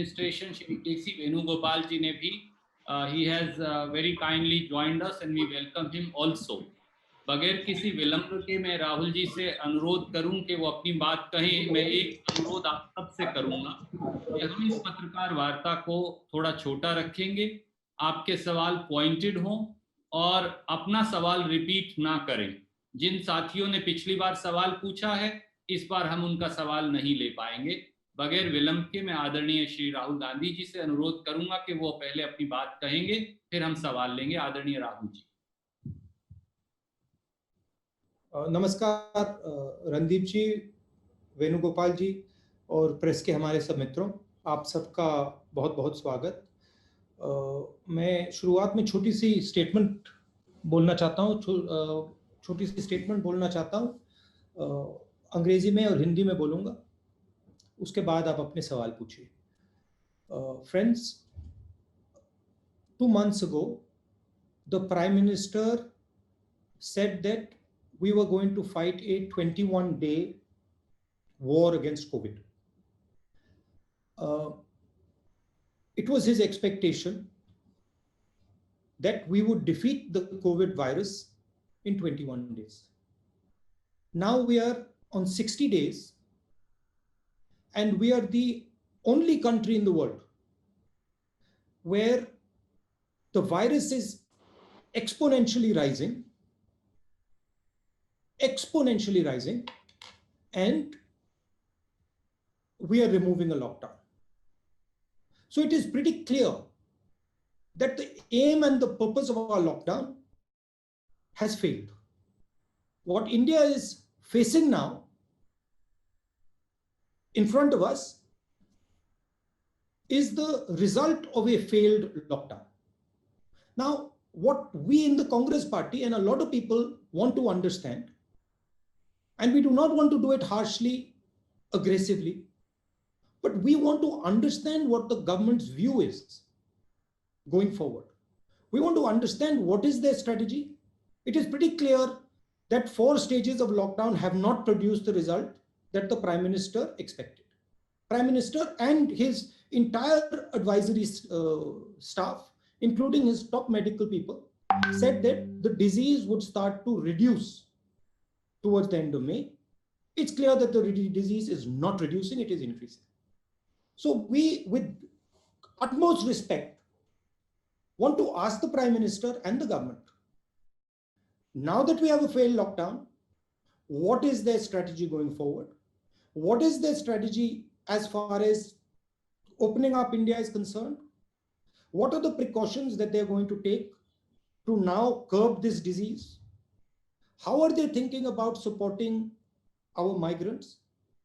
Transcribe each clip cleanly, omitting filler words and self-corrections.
Administration, Shri KC Venugopal ji ne bhi, he has very kindly joined us and we welcome him also. बगैर किसी विलंब के मैं राहुल जी से अनुरोध करूं कि वो अपनी बात कहें। मैं एक अनुरोध आप सबसे करूंगा कि हम इस पत्रकार वार्ता को थोड़ा छोटा रखेंगे, आपके सवाल पॉइंटेड हों और अपना सवाल रिपीट ना करें। जिन साथियों ने पिछली बार सवाल पूछा है, इस बार हम उनका सवाल नहीं ले पाएंगे। बगैर विलंब के मैं आदरणीय श्री राहुल गांधी जी से अनुरोध करूंगा कि वो पहले अपनी बात कहेंगे, फिर हम सवाल लेंगे। आदरणीय राहुल जी। नमस्कार रणदीप जी, वेणुगोपाल जी और प्रेस के हमारे सब मित्रों, आप सबका बहुत बहुत स्वागत। मैं शुरुआत में छोटी सी स्टेटमेंट बोलना चाहता हूँ। अंग्रेजी में और हिंदी में बोलूँगा, उसके बाद आप अपने सवाल पूछिए। Friends, 2 months ago, the Prime Minister said that we were going to fight a 21-day war against COVID. It was his expectation that we would defeat the COVID virus in 21 days. Now we are on 60 days and we are the only country in the world where the virus is exponentially rising, and we are removing a lockdown. So it is pretty clear that the aim and the purpose of our lockdown has failed. What India is facing now in front of us is the result of a failed lockdown. Now, what we in the Congress party and a lot of people want to understand, and we do not want to do it harshly, aggressively, but we want to understand what the government's view is going forward. We want to understand what is their strategy. It is pretty clear that 4 stages of lockdown have not produced the result that the Prime Minister expected. Prime Minister and his entire advisory staff, including his top medical people, said that the disease would start to reduce towards the end of May. It's clear that the disease is not reducing, it is increasing. So we, with utmost respect, want to ask the Prime Minister and the government, now that we have a failed lockdown, what is their strategy going forward? What is their strategy as far as opening up India is concerned? What are the precautions that they're going to take to now curb this disease? How are they thinking about supporting our migrants?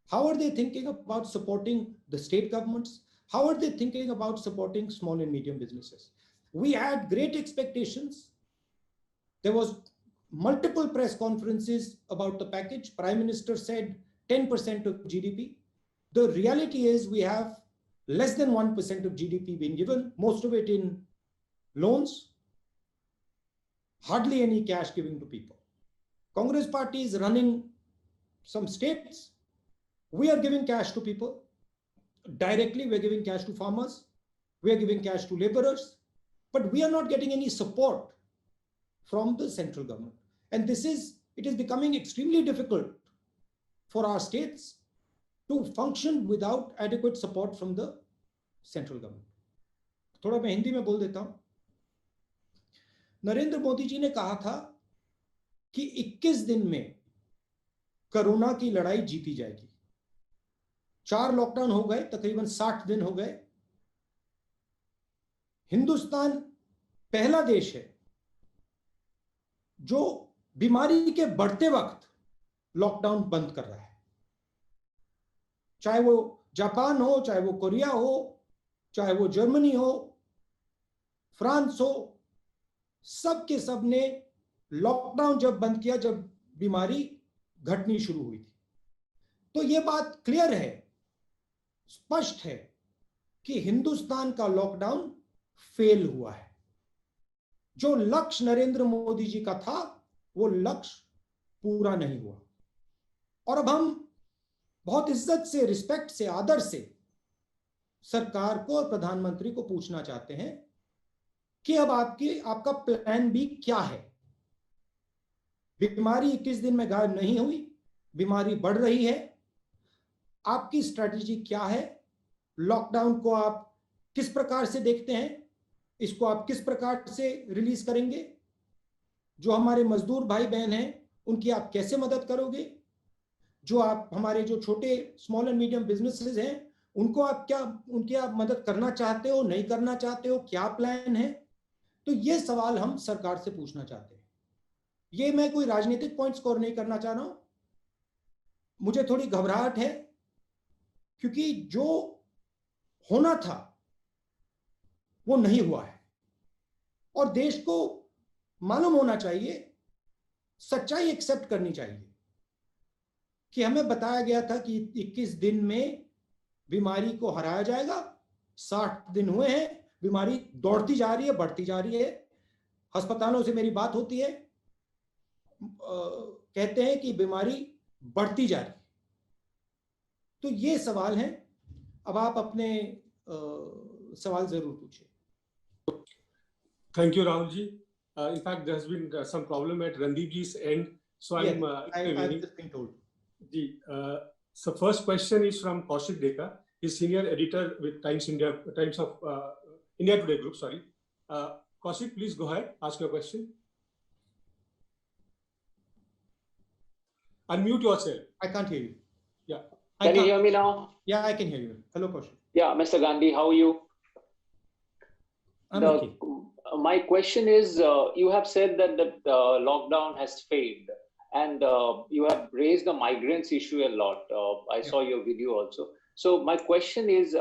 How are they thinking about supporting the state governments? How are they thinking about supporting small and medium businesses? We had great expectations. There was multiple press conferences about the package. Prime Minister said 10% of GDP. The reality is we have less than 1% of GDP being given, most of it in loans, hardly any cash giving to people. Congress party is running some states. We are giving cash to people. Directly, we're giving cash to farmers. We are giving cash to laborers. But we are not getting any support from the central government. And it is becoming extremely difficult for our states to function without adequate support from the central government. थोड़ा मैं हिंदी में बोल देता हूं। नरेंद्र मोदी जी ने कहा था कि 21 दिन में कोरोना की लड़ाई जीती जाएगी। 4 लॉकडाउन हो गए, तकरीबन 60 दिन हो गए। हिंदुस्तान पहला देश है जो बीमारी के बढ़ते वक्त लॉकडाउन बंद कर रहा है। चाहे वो जापान हो, चाहे वो कोरिया हो, चाहे वो जर्मनी हो, फ्रांस हो, सब के सब ने लॉकडाउन जब बंद किया, जब बीमारी घटनी शुरू हुई थी। तो यह बात क्लियर है, स्पष्ट है कि हिंदुस्तान का लॉकडाउन फेल हुआ है। जो लक्ष्य नरेंद्र मोदी जी का था, वो लक्ष्य पूरा नहीं हुआ। और अब हम बहुत इज्जत से, रिस्पेक्ट से, आदर से सरकार को और प्रधानमंत्री को पूछना चाहते हैं कि अब आपका प्लान बी क्या है। बीमारी 21 दिन में गायब नहीं हुई, बीमारी बढ़ रही है, आपकी स्ट्रेटजी क्या है? लॉकडाउन को आप किस प्रकार से देखते हैं? इसको आप किस प्रकार से रिलीज करेंगे? जो हमारे मजदूर भाई बहन हैं उनकी आप कैसे मदद करोगे? जो आप हमारे जो छोटे स्मॉल एंड मीडियम बिजनेसेस हैं उनको उनकी आप मदद करना चाहते हो, नहीं करना चाहते हो, क्या प्लान है? तो ये सवाल हम सरकार से पूछना चाहते हैं। ये मैं कोई राजनीतिक पॉइंट स्कोर नहीं करना चाह रहा हूं, मुझे थोड़ी घबराहट है क्योंकि जो होना था वो नहीं हुआ है और देश को मालूम होना चाहिए, सच्चाई एक्सेप्ट करनी चाहिए कि हमें बताया गया था कि 21 दिन में बीमारी को हराया जाएगा। 60 दिन हुए हैं, बीमारी दौड़ती जा रही है, बढ़ती जा रही है। अस्पतालों से मेरी बात होती है, कहते हैं कि बीमारी बढ़ती जा रही है। तो ये सवाल है, अब आप अपने सवाल जरूर पूछिए। Thank you, Rahul ji. In fact, there has been some problem at Randeep ji's end, so Yes, I've just been told. So first question is from Kaushik Dekar. He's senior editor with Times of India Today Group. Sorry, Kaushik, please go ahead. Ask your question. Unmute yourself. I can't hear you. Yeah. Can you hear me now? Yeah, I can hear you. Hello, Kaushik. Yeah, Mr. Gandhi, how are you? I'm okay. My question is, you have said that the lockdown has failed, and you have raised the migrants issue a lot. I saw your video also. So my question is,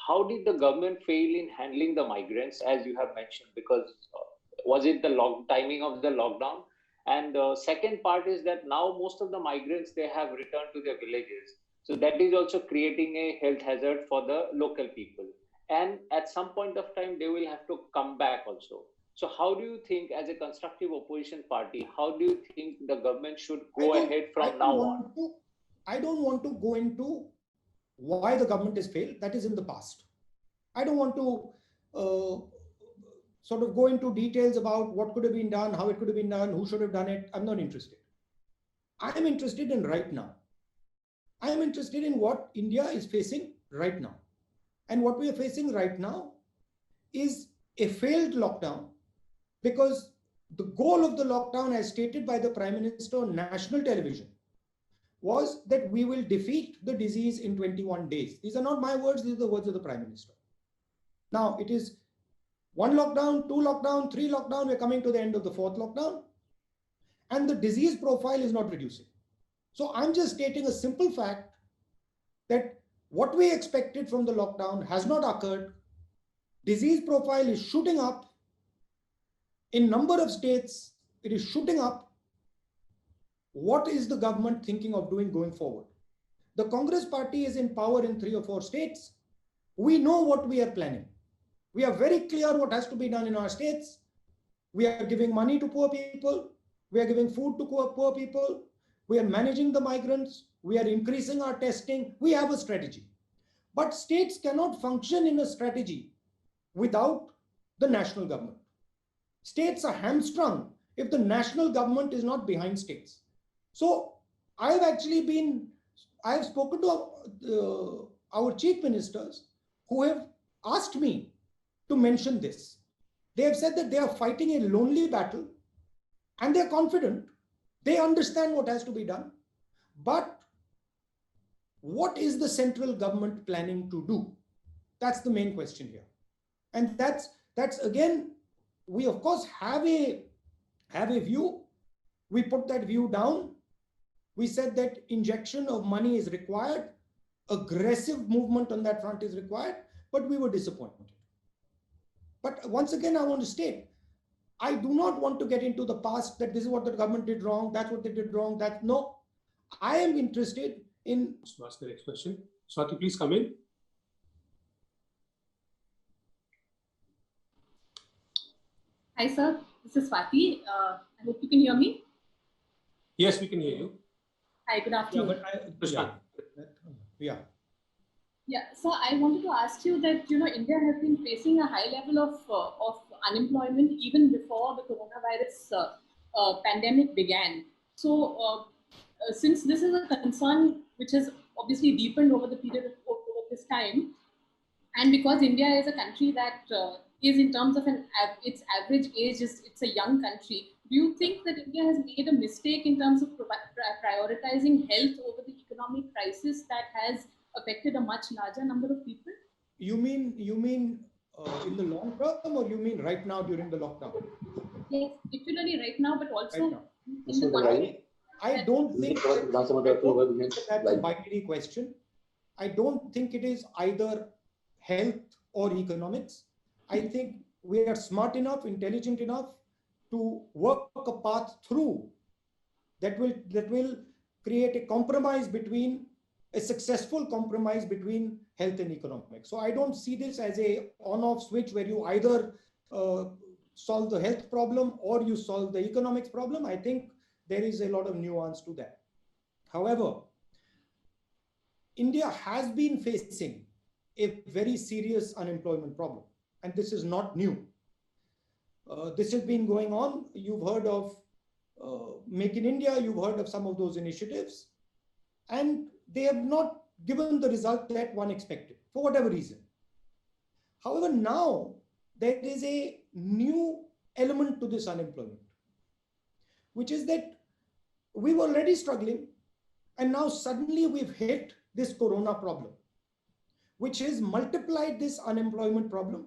how did the government fail in handling the migrants, as you have mentioned? Because was it the timing of the lockdown? And second part is that now most of the migrants, they have returned to their villages. So that is also creating a health hazard for the local people. And at some point of time, they will have to come back also. So how do you think, as a constructive opposition party, how do you think the government should go ahead from now on? I don't want to go into why the government has failed. That is in the past. I don't want to sort of go into details about what could have been done, how it could have been done, who should have done it. I'm not interested. I am interested in right now. I am interested in what India is facing right now. And what we are facing right now is a failed lockdown, because the goal of the lockdown, as stated by the Prime Minister on national television, was that we will defeat the disease in 21 days. These are not my words, these are the words of the Prime Minister. Now it is 1 lockdown, 2 lockdown, 3 lockdown, we're coming to the end of the 4th lockdown, and the disease profile is not reducing. So I'm just stating a simple fact that what we expected from the lockdown has not occurred. Disease profile is shooting up. In number of states, it is shooting up. What is the government thinking of doing going forward? The Congress party is in power in 3 or 4 states. We know what we are planning. We are very clear what has to be done in our states. We are giving money to poor people. We are giving food to poor people. We are managing the migrants. We are increasing our testing. We have a strategy. But states cannot function in a strategy without the national government. States are hamstrung if the national government is not behind states. So I have spoken to our chief ministers who have asked me to mention this. They have said that they are fighting a lonely battle and they are confident. They understand what has to be done. But what is the central government planning to do? That's the main question here. And that's again, we of course have a view. We put that view down. We said that injection of money is required. Aggressive movement on that front is required, but we were disappointed. But once again, I want to state, I do not want to get into the past that this is what the government did wrong, that's what they did wrong, no. I am interested in... Ask the next question. Swati, please come in. Hi, sir. This is Swati. I hope you can hear me. Yes, we can hear you. Hi, good afternoon. Yeah. Yeah, so I wanted to ask you that India has been facing a high level of unemployment even before the coronavirus pandemic began. So since this is a concern which has obviously deepened over the period of over this time, and because India is a country that is in terms of its average age is it's a young country, do you think that India has made a mistake in terms of prioritizing health over the economic crisis that has affected a much larger number of people? You mean in the long term, or you mean right now during the lockdown? Yes, particularly right now, but also Right now. in the context. I don't think that's a binary question. I don't think it is either health or economics. I think we are smart enough, intelligent enough to work a path through that will create a compromise between a successful compromise between health and economics. So I don't see this as a on-off switch where you either solve the health problem or you solve the economics problem. I think there is a lot of nuance to that. However, India has been facing a very serious unemployment problem, and this is not new. This has been going on. You've heard of Make in India, you've heard of some of those initiatives, and they have not given the result that one expected for whatever reason. However, now there is a new element to this unemployment, which is that we were already struggling, and now suddenly we've hit this corona problem, which has multiplied this unemployment problem.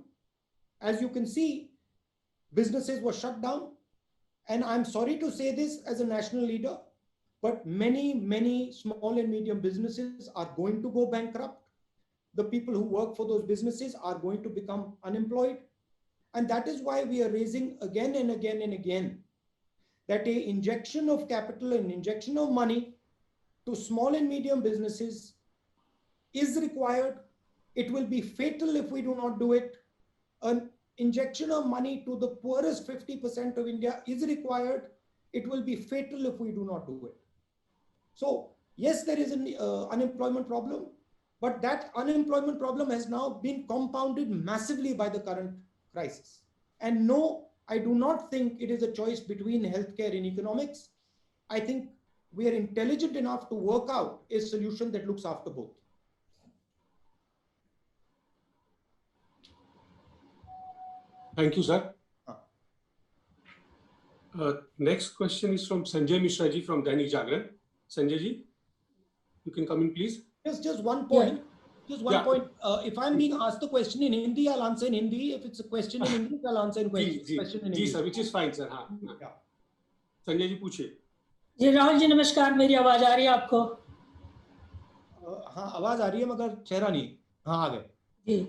As you can see, businesses were shut down. And I'm sorry to say this as a national leader, but many small and medium businesses are going to go bankrupt. The people who work for those businesses are going to become unemployed. And that is why we are raising again and again and again that an injection of capital and injection of money to small and medium businesses is required. It will be fatal if we do not do it. An injection of money to the poorest 50% of India is required. It will be fatal if we do not do it. So yes, there is an unemployment problem, but that unemployment problem has now been compounded massively by the current crisis. And no, I do not think it is a choice between healthcare and economics. I think we are intelligent enough to work out a solution that looks after both. Thank you, sir. Next question is from Sanjay Mishra ji from Dainik Jagran. Sanjay ji, you can come in, please. Just one point. Yeah. Just one point. If I'm being asked the question in Hindi, I'll answer in Hindi. If it's a question in English, I'll answer in question in English. Sir, which is fine, sir. हाँ. Yeah. Sanjay ji पूछिए. जी राहुल जी नमस्कार, मेरी आवाज आ रही है आपको? हाँ, आवाज आ रही है मगर चेहरा नहीं. हाँ, आ गए. जी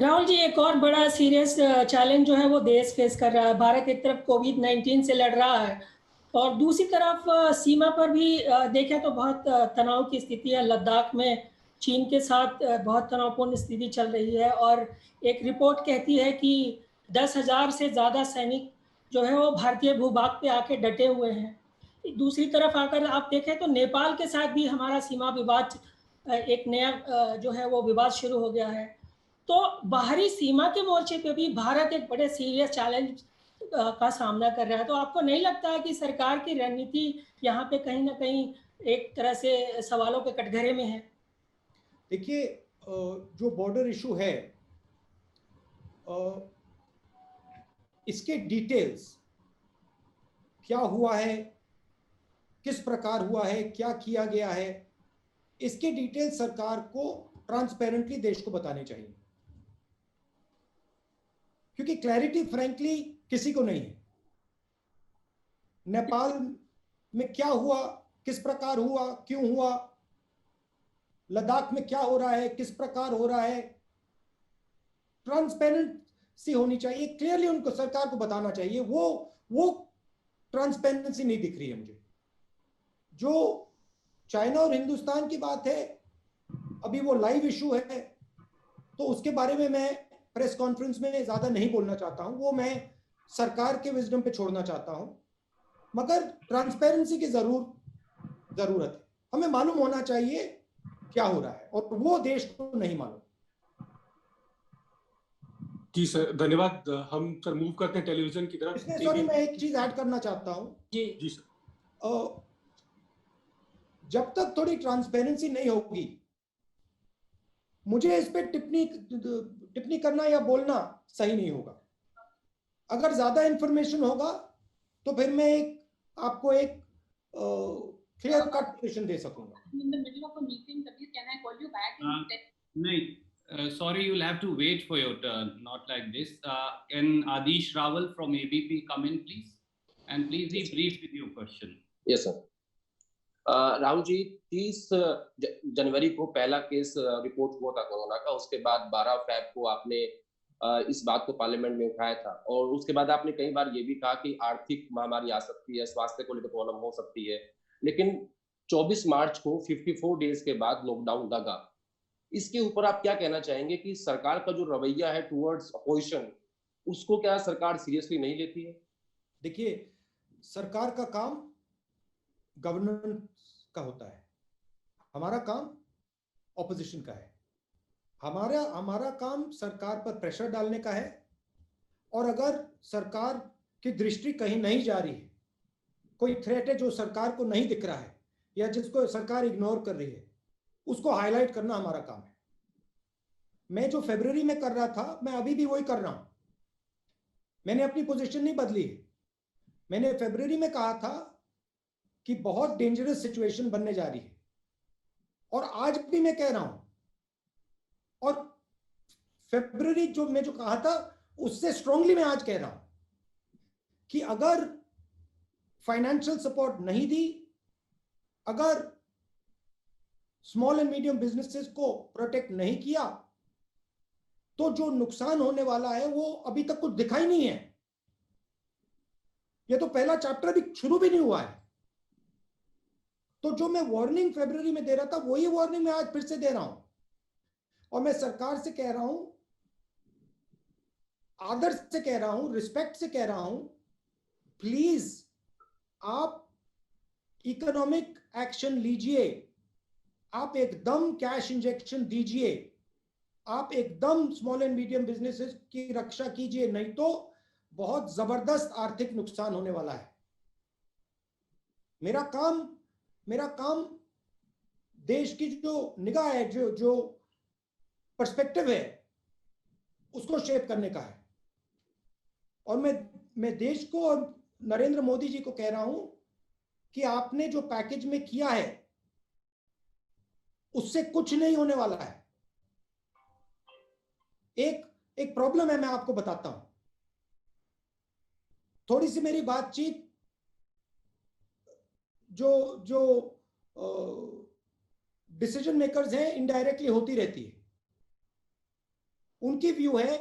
राहुल जी, एक और बड़ा सीरियस चैलेंज जो है वो देश फेस कर रहा है. भारत एक तरफ कोविड-19 से लड़ रहा है और दूसरी तरफ सीमा पर भी देखें तो बहुत तनाव की स्थिति है. लद्दाख में चीन के साथ बहुत तनावपूर्ण स्थिति चल रही है और एक रिपोर्ट कहती है कि 10,000 से ज़्यादा सैनिक जो है वो भारतीय भूभाग पे आके डटे हुए हैं. दूसरी तरफ आकर आप देखें तो नेपाल के साथ भी हमारा सीमा विवाद, एक नया जो है वो विवाद शुरू हो गया है. तो बाहरी सीमा के मोर्चे पे भी भारत एक बड़े सीरियस चैलेंज का सामना कर रहा है. तो आपको नहीं लगता है कि सरकार की रणनीति यहाँ पे कहीं ना कहीं एक तरह से सवालों के कटघरे में है? देखिए, जो बॉर्डर इशू है, इसके डिटेल्स क्या हुआ है, किस प्रकार हुआ है, क्या किया गया है, इसके डिटेल्स सरकार को ट्रांसपेरेंटली देश को बताने चाहिए, क्योंकि क्लैरिटी फ्रैंकली किसी को नहीं है. नेपाल में क्या हुआ, किस प्रकार हुआ, क्यों हुआ, लद्दाख में क्या हो रहा है, किस प्रकार हो रहा है, ट्रांसपेरेंसी होनी चाहिए. क्लियरली उनको सरकार को बताना चाहिए. वो ट्रांसपेरेंसी नहीं दिख रही है मुझे. जो चाइना और हिंदुस्तान की बात है, अभी वो लाइव इशू है, तो उसके बारे में मैं प्रेस कॉन्फ्रेंस में ज्यादा नहीं बोलना चाहता हूं. वो मैं सरकार के विजडम पे छोड़ना चाहता हूं. मगर ट्रांसपेरेंसी की जरूरत है. हमें मालूम होना चाहिए क्या हो रहा है, और वो देश को नहीं मालूम। जी सर, धन्यवाद। हम सर मूव करते हैं टेलीविजन की तरफ। इसमें सॉरी, मैं एक चीज ऐड करना चाहता हूँ। जी सर। जब तक थोड़ी ट्रांसपेरेंसी नहीं होगी, मुझे इस पे टिप्पणी करना या बोलना सही नहीं होगा। अगर ज्यादा इंफॉर्मेशन होगा तो फिर मैं आपको एक क्लियर कट पोजीशन दे सकूंगा। In the middle of a meeting, Kabir, can I call you back in 10? No, sorry, you'll have to wait for your turn, not like this. Can Adish Rawal from ABP come in, please? And please be brief with your question. Yes, sir. Rahul ji, 30 जनवरी को पहला case report हुआ था corona का। उसके बाद 12 फरवरी को आपने इस बात को पार्लियामेंट में उठाया था, और उसके बाद आपने कई बार ये भी कहा कि आर्थिक महामारी आ सकती है, स्वास्थ्य को लेकर प्रॉब्लम हो सकती है। लेकिन 24 मार्च को 54 डेज के बाद लॉकडाउन लगा। इसके ऊपर आप क्या कहना चाहेंगे कि सरकार का जो रवैया है टुवर्ड्स अपोजिशन, उसको क्या सरकार सीरियसली नहीं लेती है? देखिए, सरकार का काम गवर्नेंस का होता है, हमारा काम ऑपोजिशन का है। हमारा काम सरकार पर प्रेशर डालने का है, और अगर सरकार की दृष्टि कहीं नहीं जा रही है, कोई थ्रेट है जो सरकार को नहीं दिख रहा है या जिसको सरकार इग्नोर कर रही है, उसको हाईलाइट करना हमारा काम है। मैं जो फरवरी में कर रहा था, मैं अभी भी वही कर रहा हूं। मैंने अपनी पोजीशन नहीं बदली है। मैंने फरवरी में कहा था कि बहुत डेंजरस सिचुएशन बनने जा रही है, और आज भी मैं कह रहा हूं। और फरवरी जो मैं कहा था, उससे स्ट्रांगली मैं आज कह रहा हूं कि अगर फाइनेंशियल सपोर्ट नहीं दी, अगर स्मॉल एंड मीडियम बिजनेसेस को प्रोटेक्ट नहीं किया, तो जो नुकसान होने वाला है वो अभी तक कुछ दिखाई नहीं है। ये तो पहला चैप्टर भी शुरू भी नहीं हुआ है। तो जो मैं वार्निंग फरवरी में दे रहा था, वही वार्निंग मैं आज फिर से दे रहा हूं, और मैं सरकार से कह रहा हूं, आदर से कह रहा हूं, रिस्पेक्ट से कह रहा हूं, प्लीज आप इकोनॉमिक एक्शन लीजिए, आप एकदम कैश इंजेक्शन दीजिए, आप एकदम स्मॉल एंड मीडियम बिजनेसेस की रक्षा कीजिए, नहीं तो बहुत जबरदस्त आर्थिक नुकसान होने वाला है। मेरा काम देश की जो निगाह है, जो पर्सपेक्टिव है, उसको शेप करने का है। और मैं देश को और नरेंद्र मोदी जी को कह रहा हूं कि आपने जो पैकेज में किया है, उससे कुछ नहीं होने वाला है। एक प्रॉब्लम है, मैं आपको बताता हूं। थोड़ी सी मेरी बातचीत जो डिसीजन मेकर्स हैं, इनडायरेक्टली होती रहती है। उनकी व्यू है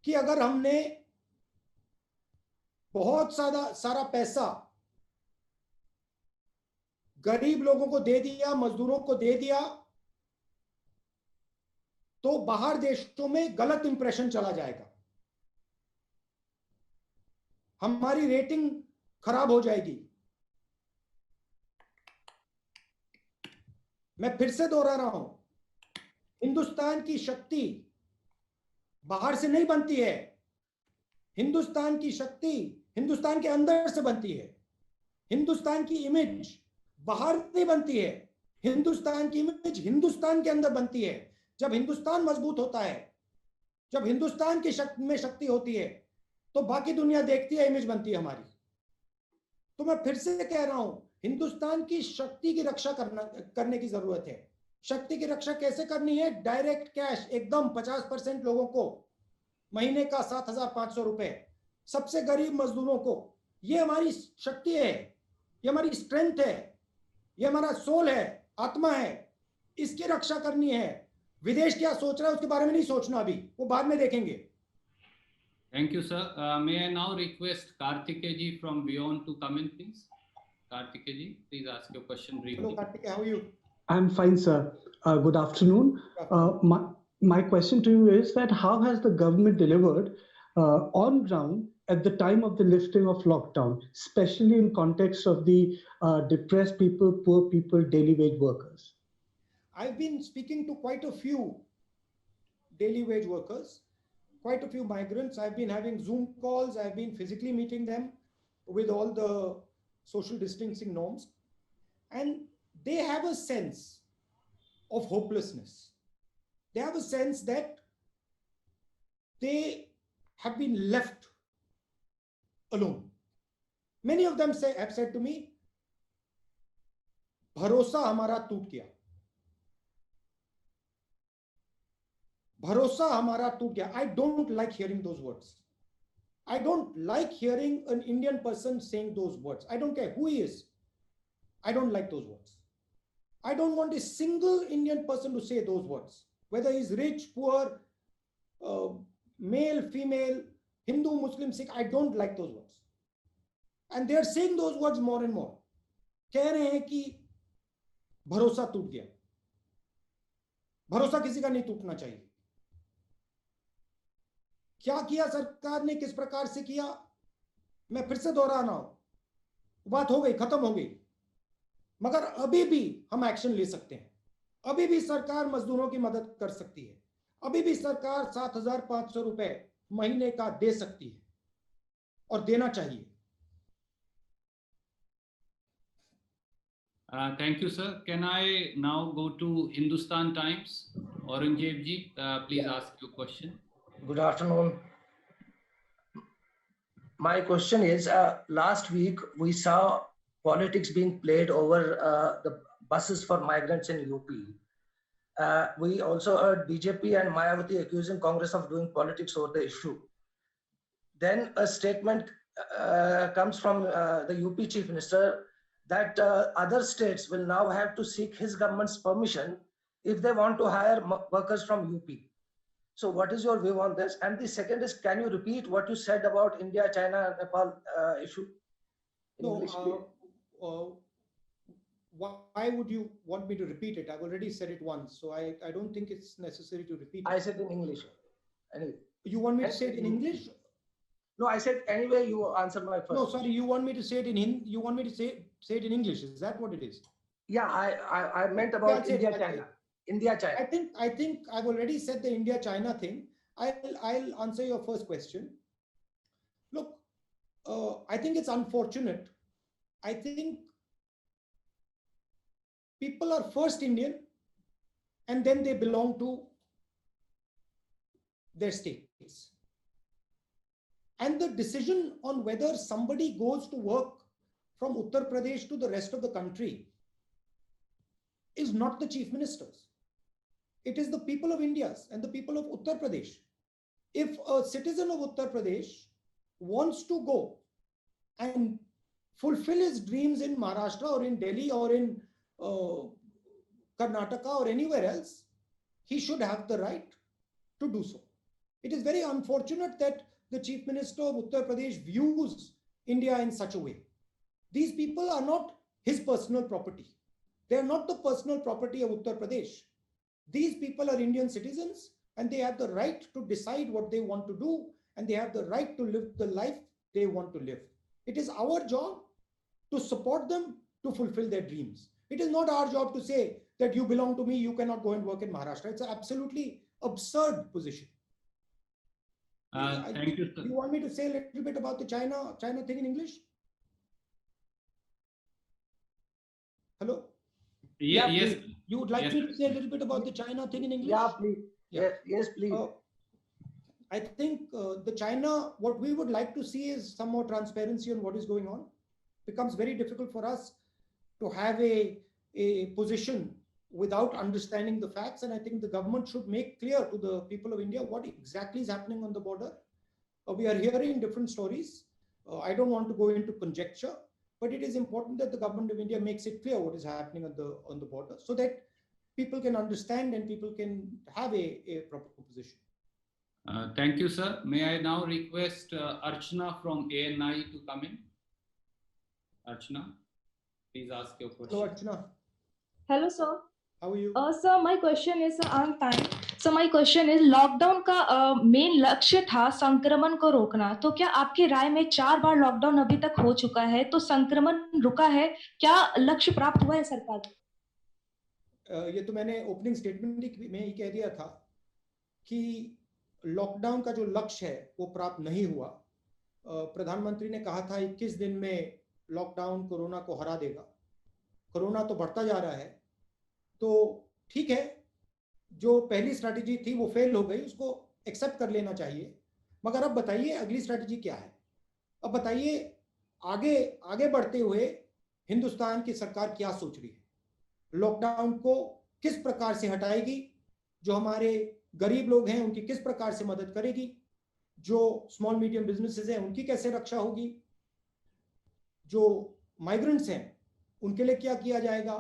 कि अगर हमने बहुत सारा पैसा गरीब लोगों को दे दिया, मजदूरों को दे दिया, तो बाहर देशों में गलत इंप्रेशन चला जाएगा, हमारी रेटिंग खराब हो जाएगी। मैं फिर से दोहरा रहा हूं, हिंदुस्तान की शक्ति बाहर से नहीं बनती है। हिंदुस्तान की शक्ति हिंदुस्तान के अंदर से बनती है। हिंदुस्तान की इमेज बाहर नहीं बनती है। हिंदुस्तान की इमेज हिंदुस्तान के अंदर बनती है। जब हिंदुस्तान मजबूत होता है, जब हिंदुस्तान की शक्ति होती है, तो बाकी दुनिया देखती है, इमेज बनती है हमारी। तो मैं फिर से कह रहा हूं, हिंदुस्तान की शक्ति की रक्षा करने की जरूरत है। शक्ति की रक्षा कैसे करनी है? डायरेक्ट कैश एकदम 50% लोगों को महीने का 7,500 रुपए, सबसे गरीब मजदूरों को। ये हमारी शक्ति है, ये हमारी स्ट्रेंथ है, ये हमारा सोल है, आत्मा है। इसकी रक्षा करनी है। विदेश क्या सोच रहा है उसके बारे में नहीं सोचना, अभी वो बाद में देखेंगे। Thank you, sir. May I now request Kartikeya ji from Beyond to come in, please? Kartikeya ji, please ask your question briefly. Hello, Kartikeya, how are you? I'm fine, sir. Good afternoon. My question to you is that how has the government delivered on ground at the time of the lifting of lockdown, especially in context of the depressed people, poor people, daily wage workers? I've been speaking to quite a few daily wage workers, quite a few migrants. I've been having Zoom calls. I've been physically meeting them with all the social distancing norms. And they have a sense of hopelessness. They have a sense that they have been left alone. Many of them have said to me, भरोसा हमारा टूट गया. भरोसा हमारा टूट गया. I don't like hearing those words. I don't like hearing an Indian person saying those words. I don't care who he is. I don't like those words. I don't want a single Indian person to say those words, whether he's rich, poor, male, female, Hindu, Muslim, Sikh. I don't like those words. And they're saying those words more and more. कह रहे हैं कि भरोसा टूट गया. भरोसा किसी का नहीं टूटना चाहिए. क्या किया सरकार ने, किस प्रकार से किया, मैं फिर से दोहरा रहा हूं. बात हो गई, खत्म हो गई. मगर अभी भी हम एक्शन ले सकते हैं. अभी भी सरकार मजदूरों की मदद कर सकती है. अभी भी सरकार 7,500 रुपए महीने का दे सकती है और देना चाहिए. Thank you, sir. Can I now go to Hindustan Times? Aurangzeb ji, please ask your question. Good afternoon. My question is, last week we saw politics being played over the buses for migrants in UP. We also heard BJP and Mayawati accusing Congress of doing politics over the issue. Then a statement comes from the UP Chief Minister that other states will now have to seek his government's permission if they want to hire workers from UP. So what is your view on this? And the second is, can you repeat what you said about India, China, Nepal issue? Why would you want me to repeat it? I've already said it once, so I don't think it's necessary to repeat it. I said in English. Anyway. You want me to say it in English? No, I said anyway. You answer my first. No, sorry. You want me to say it in Hindi? You want me to say it in English? Is that what it is? Yeah, I meant about India, China. India, China. I think I've already said the India, China thing. I'll answer your first question. Look, I think it's unfortunate. I think people are first Indian and then they belong to their states. And the decision on whether somebody goes to work from Uttar Pradesh to the rest of the country is not the chief ministers. It is the people of India and the people of Uttar Pradesh. If a citizen of Uttar Pradesh wants to go and fulfill his dreams in Maharashtra or in Delhi or in Karnataka or anywhere else, he should have the right to do so. It is very unfortunate that the Chief Minister of Uttar Pradesh views India in such a way. These people are not his personal property. They are not the personal property of Uttar Pradesh. These people are Indian citizens and they have the right to decide what they want to do and they have the right to live the life they want to live. It is our job to support them to fulfill their dreams. It is not our job to say that you belong to me, you cannot go and work in Maharashtra. It's an absolutely absurd position. Thank you, sir. You want me to say a little bit about the China thing in English? Hello? Yes. Please. You would like me to say a little bit about the China thing in English? Yeah, please. Yes, please. I think the China, what we would like to see is some more transparency on what is going on. It becomes very difficult for us to have a position without understanding the facts. And I think the government should make clear to the people of India what exactly is happening on the border. We are hearing different stories. I don't want to go into conjecture, but it is important that the government of India makes it clear what is happening on the border so that people can understand and people can have a proper position. Thank you, sir. May I now request Archana from ANI to come in? Archana, please ask your question. Hello, Archana. Hello, sir. How are you? Sir, my question is on time. So my question is, lockdown का main लक्ष्य था संक्रमण को रोकना, तो क्या आपकी राय में 4 बार लॉकडाउन अभी तक हो चुका है, तो संक्रमण रुका है, क्या लक्ष्य प्राप्त हुआ है सरकार को? ये तो मैंने ओपनिंग स्टेटमेंट में ही कह दिया था कि लॉकडाउन का जो लक्ष्य है वो प्राप्त नहीं हुआ। प्रधानमंत्री ने कहा था 21 दिन में लॉकडाउन कोरोना को हरा देगा। कोरोना तो बढ़ता जा रहा है, तो ठीक है, जो पहली स्ट्रैटेजी थी वो फेल हो गई, उसको एक्सेप्ट कर लेना चाहिए। मगर अब बताइए अगली स्ट्रैटेजी क्या है? अब बताइए आगे आगे बढ़ते हुए हिंदुस्तान की सरकार क्या सोच रही है? लॉकडाउन को किस प्रकार से हटाएगी? जो हमारे गरीब लोग हैं उनकी किस प्रकार से मदद करेगी? जो स्मॉल मीडियम बिजनेसेस हैं उनकी कैसे रक्षा होगी? जो माइग्रेंट्स हैं उनके लिए क्या किया जाएगा?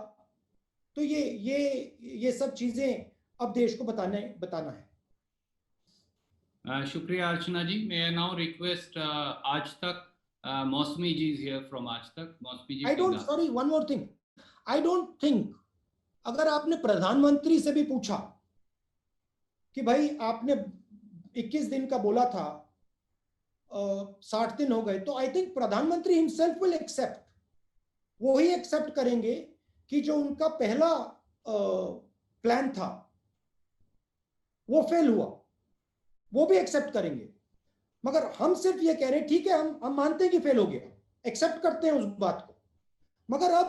तो ये सब चीजें अब देश को बताना है। शुक्रिया अर्चना जी। मैं नाउ रिक्वेस्ट आज तक मौसमी जी इज हियर फ्रॉम आज तक। Mausami ji, I don't, sorry, one more thing, I don't think अगर आपने प्रधानमंत्री से भी पूछा कि भाई आपने 21 दिन का बोला था, 60 दिन हो गए, तो आई थिंक प्रधानमंत्री हिमसेल्फ विल एक्सेप्ट, वो ही एक्सेप्ट करेंगे कि जो उनका पहला प्लान था वो फेल हुआ, वो भी एक्सेप्ट करेंगे। मगर हम सिर्फ ये कह रहे हैं ठीक है, हम मानते हैं कि फेल हो गया, एक्सेप्ट करते हैं उस बात को, मगर अब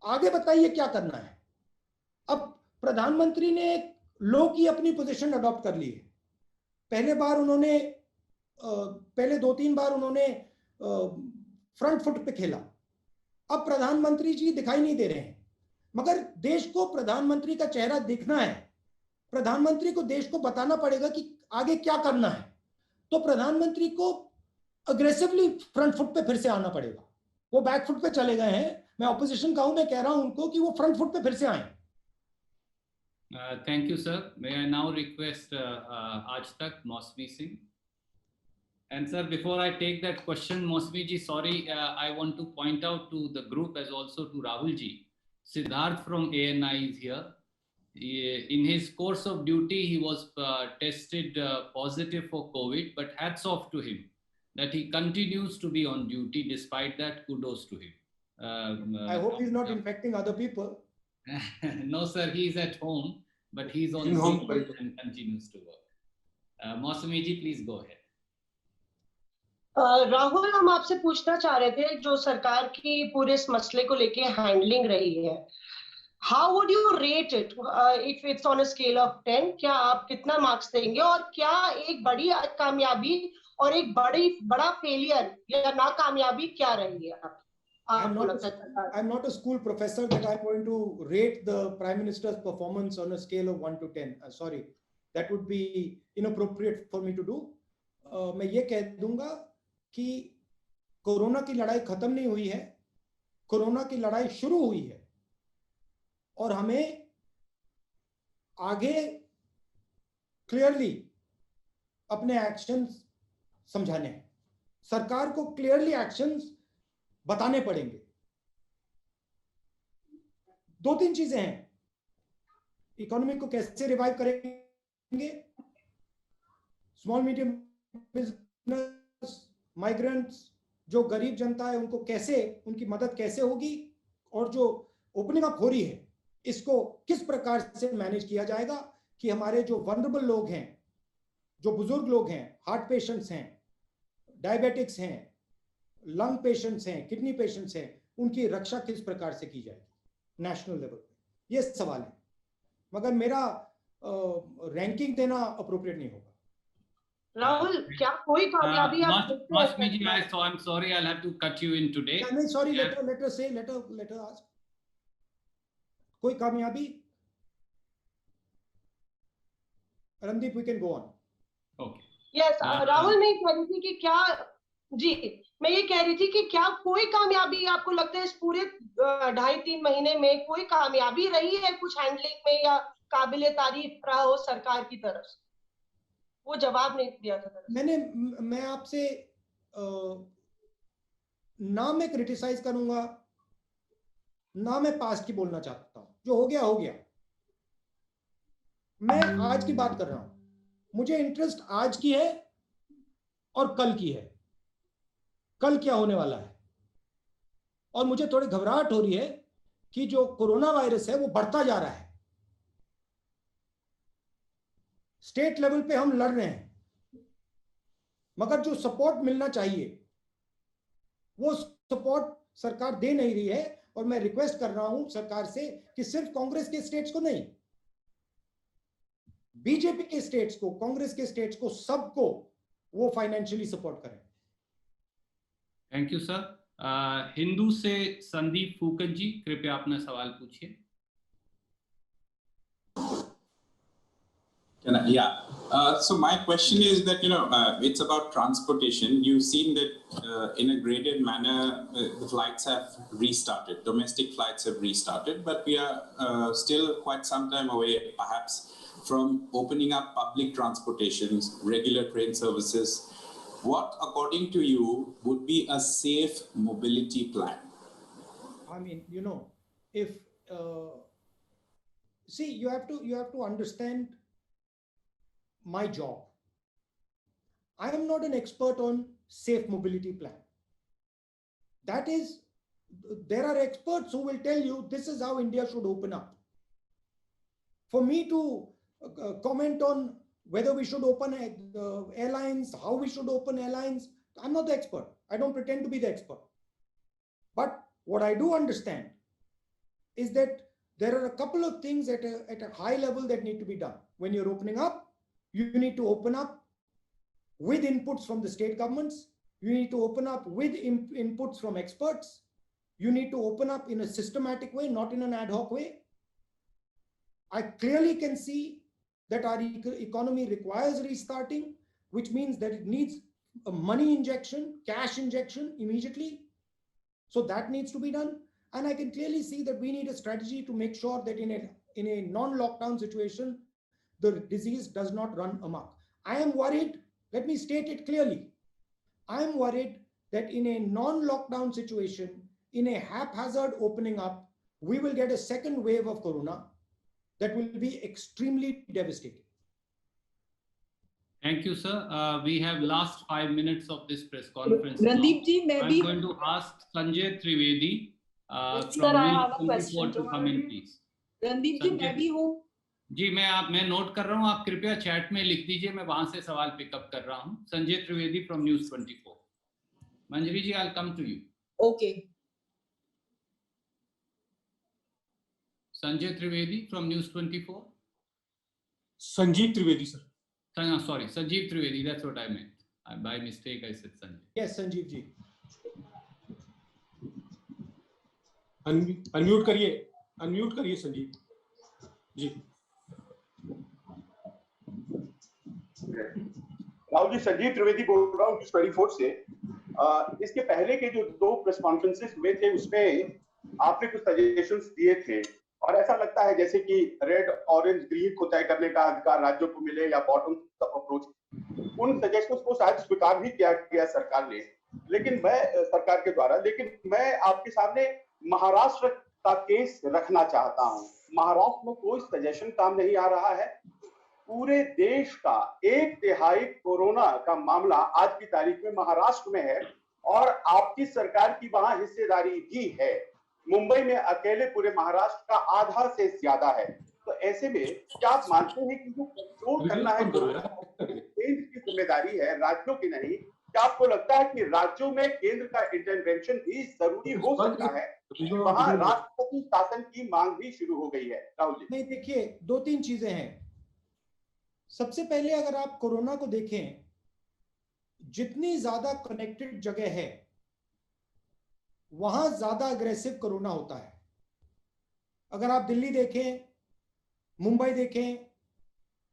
आगे बताइए क्या करना है। अब प्रधानमंत्री ने लो की अपनी पोजीशन अडॉप्ट कर ली है। पहले 2-3 बार उन्होंने फ्रंट फुट पे खेला। अब प्रधानमंत्री जी दिखाई नहीं दे रहे हैं, मगर देश को प्रधानमंत्री का चेहरा दिखना है। प्रधानमंत्री को देश को बताना पड़ेगा कि आगे क्या करना है, तो प्रधानमंत्री को अग्रेसिवली फ्रंट फुट पे फिर से आना पड़ेगा। वो बैक फुट पे चले गए हैं। मैं ऑपोजिशन का हूं, मैं कह रहा हूं उनको कि वो फ्रंट फुट पे फिर से आए। Thank you, sir. May I now request Aaj Tak, Mausmi Singh. And sir, before I take that question, Mausmi ji, sorry, I want to point out to the group as also to Rahul ji. Siddharth from ANI is here. In his course of duty, he was tested positive for COVID, but hats off to him that he continues to be on duty. Despite that, kudos to him. I hope he's not infecting other people. No, sir, he's at home, but he's on duty and continues to work. Mausami ji, please go ahead. Rahul, हम आपसे पूछना चाह रहे थे, जो सरकार की पूरे इस मसले को लेके हैंडलिंग रही है, how would you rate it if it's on a scale of 10? क्या आप कितना मार्क्स देंगे, और क्या एक बड़ी कामयाबी और एक बड़ा फेलियर या नाकामयाबी क्या रही है? I'm not a school professor that I'm going to rate the Prime Minister's performance on a scale of 1 to 10. Sorry, that would be inappropriate for me to do. मैं ये कह दूंगा कि कोरोना की लड़ाई खत्म नहीं हुई है, कोरोना की लड़ाई शुरू हुई है, और हमें आगे क्लियरली अपने एक्शंस समझाने हैं। सरकार को क्लियरली एक्शंस बताने पड़ेंगे। 2-3 चीजें हैं। इकोनॉमी को कैसे रिवाइव करेंगे, स्मॉल मीडियम बिजनेस, माइग्रेंट्स, जो गरीब जनता है उनको कैसे, उनकी मदद कैसे होगी, और जो ओपनिंग अप हो रही है इसको किस प्रकार से मैनेज किया जाएगा कि हमारे जो वनरेबल लोग हैं, जो बुजुर्ग लोग हैं, हार्ट पेशेंट्स हैं, डायबिटिक्स हैं, लंग पेशेंट्स हैं, किडनी पेशेंट्स हैं, उनकी रक्षा किस प्रकार से की जाएगी नेशनल लेवल पे, ये सवाल है। मगर मेरा रैंकिंग देना अप्रोप्रिएट नहीं होगा। राहुल, क्या कोई कामयाबी Mausmi ji, I'm sorry, I'll have to cut you in today. Sorry, let her ask. कोई कामयाबी? Randeep, we can go on. Okay. Yes, Rahul, मैं कह रही थी कि क्या, जी, मैं ये कह रही थी कि क्या कोई कामयाबी आपको लगता है इस पूरे 2.5-3 महीने में कोई कामयाबी रही है कुछ हैंडलिंग में, या काबिले तारीफ रहा हो सरकार की तरफ से? वो जवाब नहीं दिया था। मैं आपसे ना मैं क्रिटिसाइज करूंगा, ना मैं पास्ट की बोलना चाहता हूं। जो हो गया हो गया। मैं आज की बात कर रहा हूं, मुझे इंटरेस्ट आज की है और कल की है, कल क्या होने वाला है। और मुझे थोड़ी घबराहट हो रही है कि जो कोरोना वायरस है वो बढ़ता जा रहा है। स्टेट लेवल पे हम लड़ रहे हैं, मगर जो सपोर्ट मिलना चाहिए वो सपोर्ट सरकार दे नहीं रही है। और मैं रिक्वेस्ट कर रहा हूं सरकार से कि सिर्फ कांग्रेस के स्टेट्स को नहीं, बीजेपी के स्टेट्स को, कांग्रेस के स्टेट्स को, सबको वो फाइनेंशियली सपोर्ट करें। Thank you sir. हिंदू से संदीप फूकन जी, कृपया अपना सवाल पूछिए। So my question is that, it's about transportation. You've seen that in a graded manner, the flights have restarted. Domestic flights have restarted, but we are still quite some time away, perhaps, from opening up public transportations, regular train services. What, according to you, would be a safe mobility plan? I mean, if see, you have to understand my job. I am not an expert on safe mobility plan. That is, there are experts who will tell you this is how India should open up. For me to comment on whether we should open airlines, how we should open airlines, I'm not the expert. I don't pretend to be the expert. But what I do understand is that there are a couple of things at a high level that need to be done. When you're opening up, you need to open up with inputs from the state governments. You need to open up with inputs from experts. You need to open up in a systematic way, not in an ad hoc way. I clearly can see that our economy requires restarting, which means that it needs a money injection, cash injection immediately. So that needs to be done. And I can clearly see that we need a strategy to make sure that in a non-lockdown situation, the disease does not run amok. I am worried, let me state it clearly. I am worried that in a non-lockdown situation, in a haphazard opening up, we will get a second wave of corona that will be extremely devastating. Thank you, sir. We have last 5 minutes of this press conference. Randeep ji, I'm going to ask Sanjay Trivedi from News 24 to come in, please. Randeep ji, मैं भी हूँ। जी, मैं note कर रहा हूँ, आप कृपया chat में लिख दीजिए, मैं वहां से सवाल पिकअप कर रहा हूँ। Sanjay Trivedi from News 24। Manjari ji, I'll come to you. Okay. Sanjay Trivedi from News 24. Sanjeev Trivedi, sir. Sorry, Sanjeev Trivedi, that's what I meant. By mistake, I said Sanjay. Yes, Sanjeev ji. Unmute करिए संजीव जी। राहुल जी, संजीव त्रिवेदी बोल रहा हूँ 24 से। इसके पहले के जो 2 प्रेस कॉन्फ्रेंसेस हुए थे उसमें आपने कुछ सजेशंस दिए थे और ऐसा लगता है जैसे कि रेड, ऑरेंज, ग्रीन को तय करने का अधिकार राज्यों को मिले या बॉटम अप अप्रोच, उन सजेशंस को शायद स्वीकार भी किया गया सरकार ने, लेकिन सरकार के द्वारा, लेकिन मैं आपके सामने महाराष्ट्र का केस रखना चाहता हूं। महाराष्ट्र में कोई सजेशन काम नहीं आ रहा है। पूरे देश का 1/3 कोरोना का मामला आज की तारीख में महाराष्ट्र में है और आपकी सरकार की वहां हिस्सेदारी भी है। मुंबई में अकेले पूरे महाराष्ट्र का आधा से ज्यादा है। तो ऐसे में क्या आप मानते हैं कि जो कंट्रोल करना है केंद्र की जिम्मेदारी है, राज्यों की नहीं? क्या आपको लगता है कि राज्यों में केंद्र का इंटरवेंशन भी जरूरी हो सकता है? वहां राष्ट्रपति शासन की मांग भी शुरू हो गई है। राहुल जी, नहीं, देखिए 2-3 चीजें हैं। सबसे पहले अगर आप कोरोना को देखें, जितनी ज्यादा कनेक्टेड जगह है वहां ज्यादा अग्रेसिव कोरोना होता है। अगर आप दिल्ली देखें, मुंबई देखें,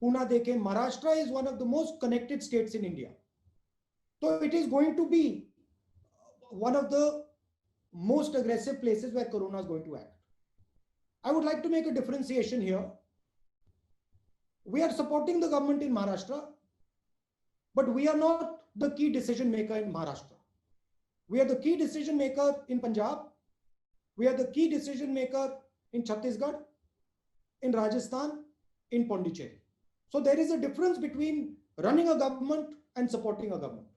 पूना देखें, Maharashtra is one of the most connected states in India. तो it is going to be one of the most aggressive places where corona is going to act. I would like to make a differentiation here. We are supporting the government in Maharashtra, but we are not the key decision maker in Maharashtra. We are the key decision maker in Punjab. We are the key decision maker in Chhattisgarh, in Rajasthan, in Pondicherry. So there is a difference between running a government and supporting a government.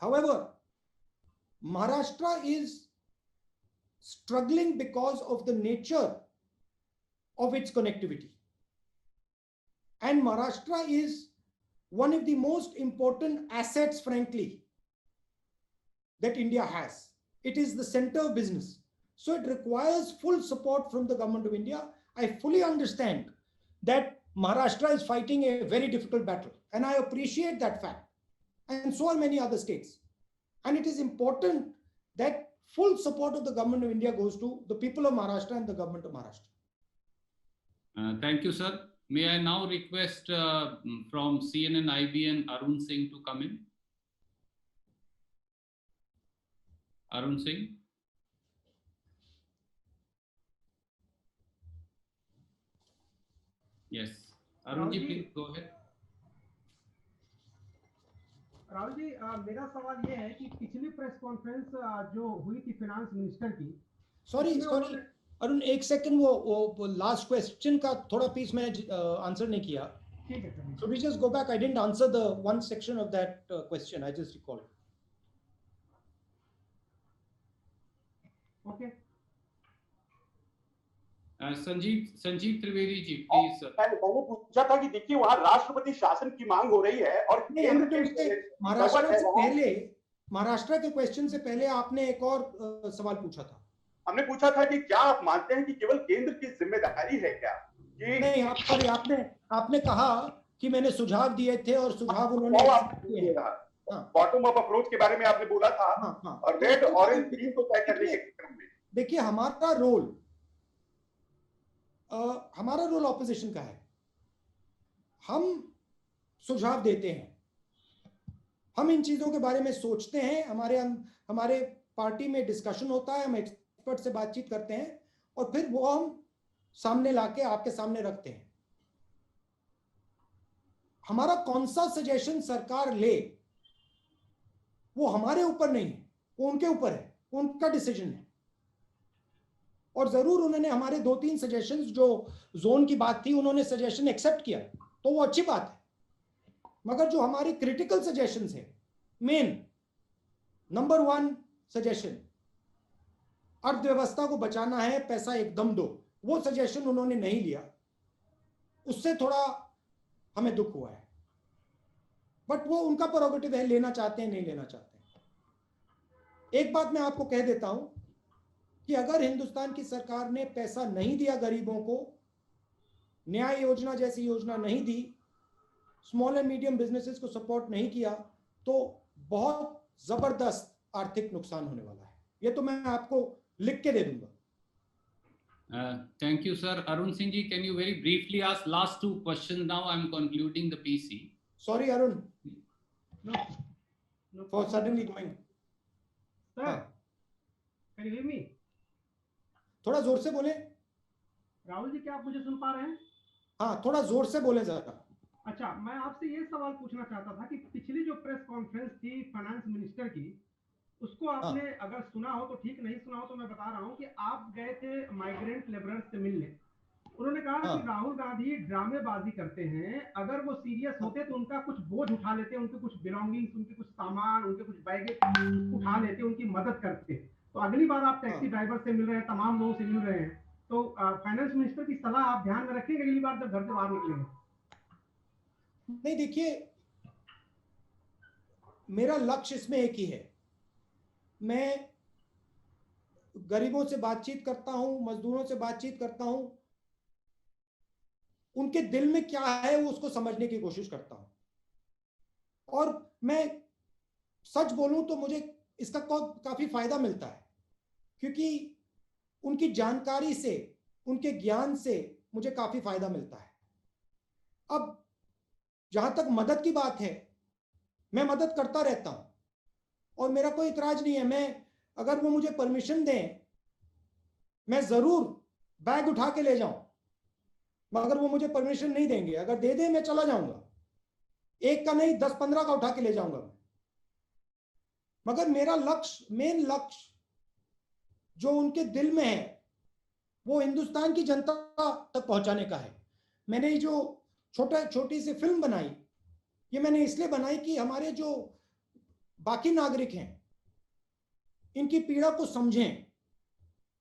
However, Maharashtra is struggling because of the nature of its connectivity. And Maharashtra is one of the most important assets, frankly, that India has. It is the center of business. So it requires full support from the government of India. I fully understand that Maharashtra is fighting a very difficult battle, and I appreciate that fact. And so are many other states. And it is important that full support of the government of India goes to the people of Maharashtra and the government of Maharashtra. Thank you, sir. May I now request from CNN IBN Arun Singh to come in? Arun Singh. Yes. Arun ji, please go ahead. Rahul ji, मेरा सवाल ये है कि पिछली press conference जो हुई थी finance minister की, सॉरी अरुण, एक सेकंड, वो लास्ट क्वेश्चन का थोड़ा पीस मैंने आंसर नहीं किया. ठीक है sir. So we just go back. I didn't answer the one section of that question. I just recalled. Okay. Sanjeev Trivedi ji, please sir. मैंने पूछा था कि देखिए वहाँ राष्ट्रपति शासन की मांग हो रही है और महाराष्ट्र के क्वेश्चन से पहले आपने एक और सवाल पूछा था. हमने पूछा था कि क्या आप मानते हैं कि केवल केंद्र की जिम्मेदारी है क्या? नहीं, आपने कहा कि मैंने सुझाव दिए थे और सुझाव उन्होंने बॉटम अप अप्रोच के बारे में आपने बोला था. और रेड ऑरेंज ग्रीन को तय करने के क्रम में देखिए हमारा रोल ऑपोजिशन का है. हम सुझाव देते हैं, हम इन चीजों के बारे में सोचते हैं, हमारे पार्टी में डिस्कशन होता है, हम एक्सपर्ट से बातचीत करते हैं और फिर वो हम सामने लाके आपके सामने रखते हैं. हमारा कौन सा सजेशन सरकार ले वो हमारे ऊपर नहीं है, वो उनके ऊपर है, उनका डिसीजन है. और जरूर उन्होंने हमारे 2-3 सजेशंस, जो जोन की बात थी, उन्होंने सजेशन एक्सेप्ट किया तो वो अच्छी बात है. मगर जो हमारी क्रिटिकल सजेशंस है, मेन नंबर 1 सजेशन, अर्थव्यवस्था को बचाना है, पैसा एकदम दो, वो सजेशन उन्होंने नहीं लिया. उससे थोड़ा हमें दुख हुआ है. बट वो उनका प्रोरोगेटिव है, लेना चाहते हैं नहीं लेना चाहते हैं. एक बात मैं आपको कह देता हूं कि अगर हिंदुस्तान की सरकार ने पैसा नहीं दिया गरीबों को, न्याय योजना जैसी योजना नहीं दी, स्मॉल एंड मीडियम बिजनेसेस को सपोर्ट नहीं किया, तो बहुत जबरदस्त आर्थिक नुकसान होने वाला है. ये तो मैं आपको लिख के दे दूंगा. Thank you, sir. Arun Singh ji, can you very briefly ask last 2 questions? Now I'm concluding the PC. Sorry, Arun. No. For suddenly going. Sir, can you hear me? थोड़ा जोर से बोले. राहुल जी, क्या आप मुझे सुन पा रहे हैं? हाँ, थोड़ा जोर से बोले जरा. अच्छा, मैं आपसे ये सवाल पूछना चाहता था कि पिछली जो प्रेस कॉन्फ्रेंस थी फाइनेंस मिनिस्टर की, उसको आपने अगर सुना हो तो ठीक, नहीं सुना हो तो मैं बता रहा हूँ कि आप गए थे माइग्रेंट लेबरर्स से मिलने. उन्होंने कहा कि राहुल गांधी ड्रामेबाजी करते हैं, अगर वो सीरियस होते तो उनका कुछ बोझ उठा लेते, उनके कुछ बिलोंगिंग्स, उनके कुछ सामान, उनके कुछ बैगेज उठा लेते, उनकी मदद करते. तो अगली बार आप टैक्सी ड्राइवर से मिल रहे हैं, तमाम लोगों से मिल रहे हैं, तो फाइनेंस मिनिस्टर की सलाह आप ध्यान में रखेंगे अगली बार जब घर से बाहर निकलेंगे? नहीं, देखिए, मेरा लक्ष्य इसमें एक ही है. मैं गरीबों से बातचीत करता हूं, मजदूरों से बातचीत करता हूं, उनके दिल में क्या है वो उसको समझने की कोशिश करता हूं. और मैं सच बोलूं तो मुझे इसका काफी फायदा मिलता है, क्योंकि उनकी जानकारी से, उनके ज्ञान से मुझे काफी फायदा मिलता है. अब जहां तक मदद की बात है, मैं मदद करता रहता हूं और मेरा कोई इतराज नहीं है. मैं, अगर वो मुझे परमिशन दें, मैं जरूर बैग उठा के ले जाऊं. मगर वो मुझे परमिशन नहीं देंगे. अगर दे दें, मैं चला जाऊंगा. एक का नहीं, 10-15 का उठा के ले जाऊंगा मैं. मगर मेरा लक्ष्य, मेन लक्ष्य जो उनके दिल में है, वो हिंदुस्तान की जनता तक पहुंचाने का है. मैंने ये जो छोटी सी फिल्म बनाई, ये मैंने इसलिए बनाई कि हमारे जो बाकी नागरिक हैं इनकी पीड़ा को समझें,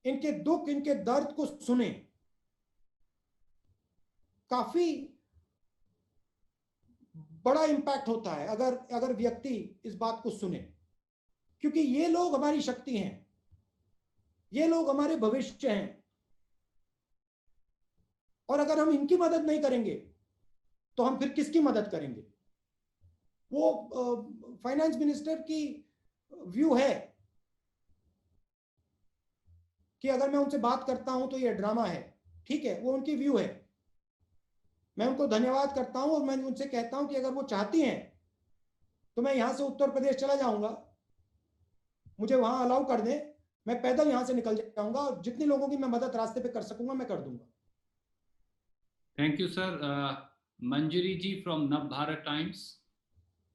इनके दुख, इनके दर्द को सुने। काफी बड़ा इंपैक्ट होता है अगर व्यक्ति इस बात को सुने, क्योंकि ये लोग हमारी शक्ति हैं, ये लोग हमारे भविष्य हैं, और अगर हम इनकी मदद नहीं करेंगे तो हम फिर किसकी मदद करेंगे? वो फाइनेंस मिनिस्टर की व्यू है कि अगर मैं उनसे बात करता हूं तो ये ड्रामा है। ठीक है, वो उनकी व्यू है, मैं उनको धन्यवाद करता हूं, और मैं उनसे कहता हूं कि अगर वो चाहती हैं तो मैं यहां से उत्तर प्रदेश चला जाऊंगा, मुझे वहां अलाउ कर दें, मैं पैदल यहां से निकल जाऊंगा, और जितने लोगों की मैं मदद रास्ते पे कर सकूंगा मैं कर दूंगा। Thank you sir. Manjari ji from Navbharat Times,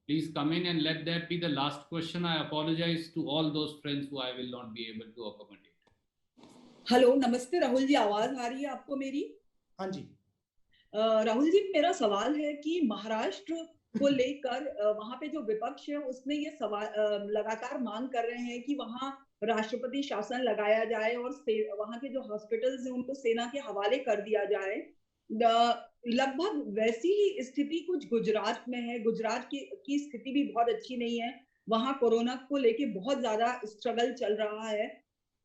please come in and let that be the last question. I apologize to all those friends who I will not be able to accommodate. Hello, नमस्ते राहुल जी, आवाज आ रही है आपको मेरी? हाँ जी। राहुल जी, मेरा सवाल है कि महाराष्ट्र को लेकर वहां पे जो विपक्ष है उसने ये सवाल लगातार मांग कर रहे हैं कि वहां राष्ट्रपति शासन लगाया जाए और वहां के जो हॉस्पिटल्स हैं उनको सेना के हवाले कर दिया जाए। लगभग वैसी ही स्थिति कुछ गुजरात में है। गुजरात की स्थिति भी बहुत अच्छी नहीं है, वहां कोरोना को लेके बहुत ज्यादा स्ट्रगल चल रहा है।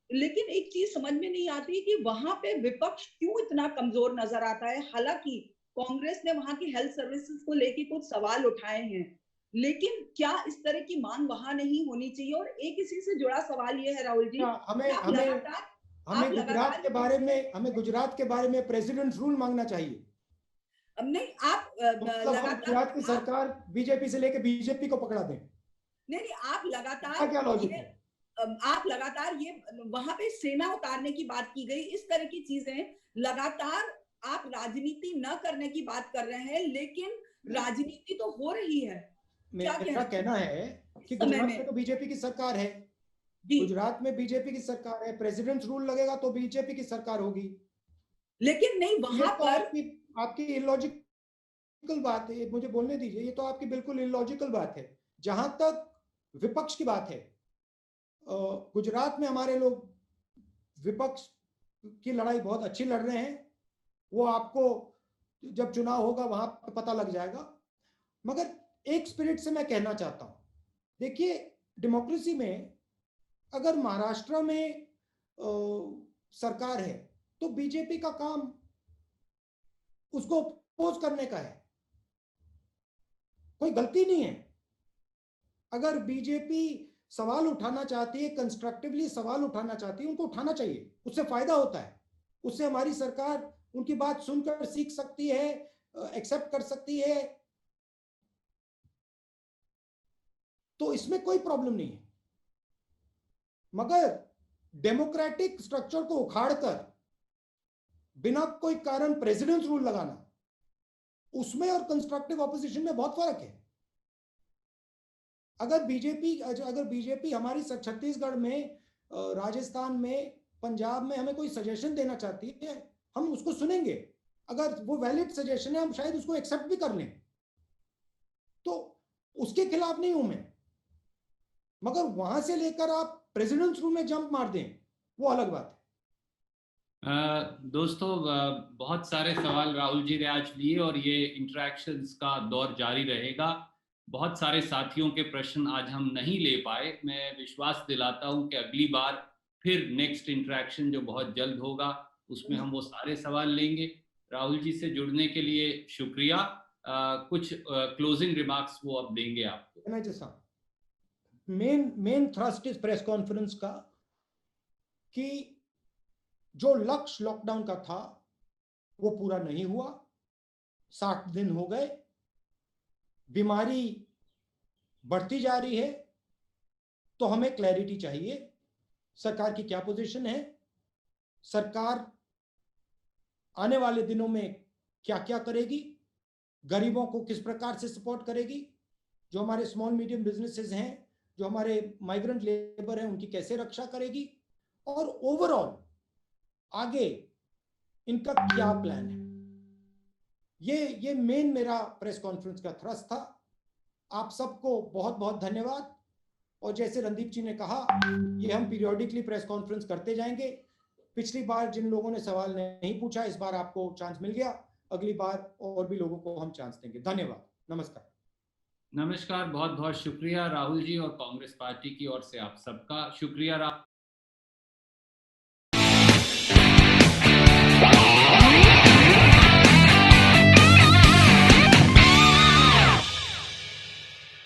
लेकिन एक चीज समझ में नहीं आती कि वहां पे विपक्ष क्यों इतना कमजोर नजर आता है। हालांकि कांग्रेस ने वहां की हेल्थ सर्विसेज को लेके कुछ सवाल उठाए हैं, लेकिन क्या इस तरह की मांग वहां नहीं होनी चाहिए? और एक इसी से जुड़ा सवाल ये है राहुल जी, हमें गुजरात के बारे में प्रेसिडेंट रूल मांगना चाहिए। नहीं, आप गुजरात की सरकार बीजेपी से लेकर बीजेपी को पकड़ा दें। नहीं, आप लगातार क्या लॉजिक है? आप लगातार ये वहां पे सेना उतारने की बात की गई, इस तरह की चीजें लगातार आप राजनीति न करने की बात कर रहे हैं, लेकिन राजनीति तो हो रही है। मेरा कहना है कि गुजरात में तो बीजेपी की सरकार है, गुजरात में बीजेपी की सरकार है, प्रेसिडेंट रूल लगेगा तो बीजेपी की सरकार होगी। लेकिन नहीं, वहां पर आपकी इलॉजिकल बात है, मुझे बोलने दीजिए, ये तो आपकी बिल्कुल इलॉजिकल बात है। जहां तक विपक्ष की बात है, गुजरात में हमारे लोग विपक्ष की लड़ाई बहुत अच्छी लड़ रहे हैं, वो आपको जब चुनाव होगा वहां पर पता लग जाएगा। मगर एक स्पिरिट से मैं कहना चाहता हूं, देखिए डेमोक्रेसी में अगर महाराष्ट्र में सरकार है तो बीजेपी का काम उसको अपोज करने का है, कोई गलती नहीं है। अगर बीजेपी सवाल उठाना चाहती है, कंस्ट्रक्टिवली सवाल उठाना चाहती है, उनको उठाना चाहिए, उससे फायदा होता है, उससे हमारी सरकार उनकी बात सुनकर सीख सकती है, एक्सेप्ट कर सकती है, तो इसमें कोई प्रॉब्लम नहीं है। मगर डेमोक्रेटिक स्ट्रक्चर को उखाड़कर बिना कोई कारण प्रेसिडेंट रूल लगाना, उसमें और कंस्ट्रक्टिव ऑपोजिशन में बहुत फर्क है। अगर बीजेपी हमारी छत्तीसगढ़ में, राजस्थान में, पंजाब में हमें कोई सजेशन देना चाहती है, हम उसको सुनेंगे। अगर वो वैलिड सजेशन है हम शायद उसको एक्सेप्ट भी कर लें, तो उसके खिलाफ नहीं हूं मैं। मगर वहां से लेकर आप प्रेसिडेंट रूल में जंप मार दें, वो अलग बात है। दोस्तों, बहुत सारे सवाल राहुल जी ने आज लिए और ये इंटरेक्शंस का दौर जारी रहेगा। बहुत सारे साथियों के प्रश्न आज हम नहीं ले पाए। मैं विश्वास दिलाता हूं कि अगली बार फिर नेक्स्ट इंटरेक्शन जो बहुत जल्द होगा उसमें हम वो सारे सवाल लेंगे। राहुल जी से जुड़ने के लिए शुक्रिया। कुछ क्लोजिंग रिमार्क्स वो अब देंगे आपको। मेन थ्रस्ट इस प्रेस कॉन्फ्रेंस का कि जो लक्ष्य लॉकडाउन का था वो पूरा नहीं हुआ, 60 दिन हो गए, बीमारी बढ़ती जा रही है, तो हमें क्लैरिटी चाहिए सरकार की क्या पोजीशन है, सरकार आने वाले दिनों में क्या क्या करेगी, गरीबों को किस प्रकार से सपोर्ट करेगी, जो हमारे स्मॉल मीडियम बिजनेसेस हैं, जो हमारे माइग्रेंट लेबर हैं, उनकी कैसे रक्षा करेगी, और ओवरऑल आगे इनका क्या प्लान है। ये मेन मेरा प्रेस कॉन्फ्रेंस का थ्रस्ट था। आप सबको बहुत बहुत धन्यवाद। और जैसे रणदीप जी ने कहा, ये हम पीरियोडिकली प्रेस कॉन्फ्रेंस करते जाएंगे। पिछली बार जिन लोगों ने सवाल नहीं पूछा, इस बार आपको चांस मिल गया, अगली बार और भी लोगों को हम चांस देंगे। धन्यवाद, नमस्कार। नमस्कार, बहुत बहुत शुक्रिया राहुल जी और कांग्रेस पार्टी की ओर से आप सबका शुक्रिया।